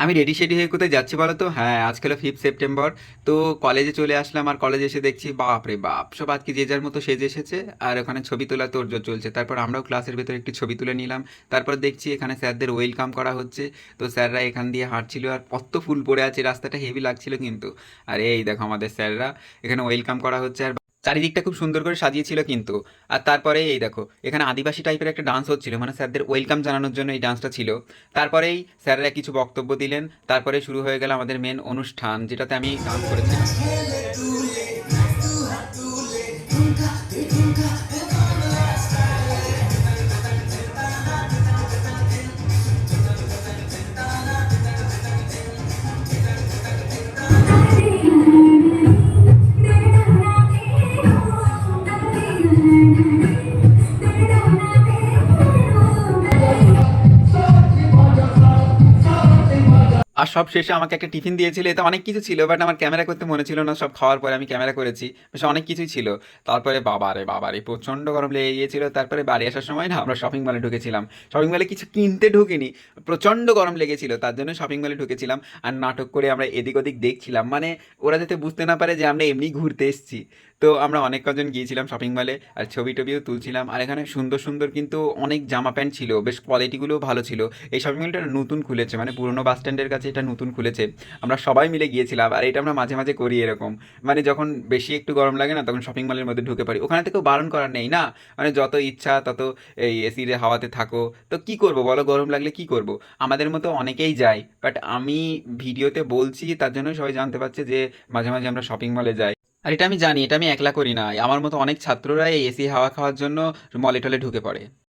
আমি রেডি সেডি হয়ে কোথায় যাচ্ছি বলো তো? হ্যাঁ, আজকে হলো 5 সেপ্টেম্বর। তো কলেজে চলে আসলাম, আর কলেজে এসে দেখছি বাপ রে বাপ, সব আজকে যে যার মতো সেজে এসেছে। আর ওখানে ছবি তোলা তোড়জোড় চলছে। তারপর আমরাও ক্লাসের ভেতরে একটি ছবি তুলে নিলাম। তারপর দেখছি এখানে স্যারদের ওয়েলকাম করা হচ্ছে। তো স্যাররা এখান দিয়ে হাঁটছিল, আর কত ফুল পড়ে আছে, রাস্তাটা হেভি লাগছিল কিন্তু। আর এই দেখো আমাদের স্যাররা এখানে ওয়েলকাম করা হচ্ছে, আর চারিদিকটা খুব সুন্দর করে সাজিয়েছিল কিন্তু। আর তারপরে এই দেখো এখানে আদিবাসী টাইপের একটা ডান্স হচ্ছিল, মানে স্যারদের ওয়েলকাম জানানোর জন্য এই ডান্সটা ছিল। তারপরেই স্যাররা কিছু বক্তব্য দিলেন। তারপরে শুরু হয়ে গেল আমাদের মেন অনুষ্ঠান, যেটাতে আমি ডান্স করেছিলাম। আর সব শেষে আমাকে একটা টিফিন দিয়েছিল, এতে অনেক কিছু ছিল, বাট আমার ক্যামেরা করতে মনে ছিল না। সব খাওয়ার পরে আমি ক্যামেরা করেছি, বেশ অনেক কিছুই ছিল। তারপরে বাবারে বাবারে প্রচণ্ড গরম লেগে গিয়েছিল। তারপরে বাড়ি আসার সময় না আমরা শপিং মলে ঢুকেছিলাম। শপিং মলে কিছু কিনতে ঢুকিনি, প্রচণ্ড গরম লেগেছিল, তার জন্য শপিং মলে ঢুকেছিলাম। আর নাটক করে আমরা এদিক ওদিক দেখছিলাম, মানে ওরা যাতে বুঝতে না পারে যে আমরা এমনি ঘুরতে এসেছি। তো আমরা অনেক কজন গিয়েছিলাম শপিং মলে, আর ছবি টবিও তুলছিলাম। আর এখানে সুন্দর সুন্দর কিন্তু অনেক জামা প্যান্ট ছিল, বেশ কোয়ালিটিগুলোও ভালো ছিল। এই শপিং মলটা নতুন খুলেছে, মানে পুরোনো বাস স্ট্যান্ডের কাছে এটা নতুন খুলেছে। আমরা সবাই মিলে গিয়েছিলাম, আর এটা আমরা মাঝে মাঝে করি এরকম। মানে যখন বেশি একটু গরম লাগে না, তখন শপিং মলের মধ্যে ঢুকে পারি। ওখানে থেকেও বারণ করার নেই না, মানে যত ইচ্ছা তত এই এসির হাওয়াতে থাকো। তো কি করব বলো, গরম লাগলে কি করব? আমাদের মতো অনেকেই যায়, বাট আমি ভিডিওতে বলছি তার জন্য সবাই জানতে পারছে যে মাঝে মাঝে আমরা শপিং মলে যাই। আর এটা আমি জানি, এটা আমি একলা করি না, আমার মতো অনেক ছাত্ররা এই এসি হাওয়া খাওয়ার জন্য মলে টলে ঢুকে পড়ে।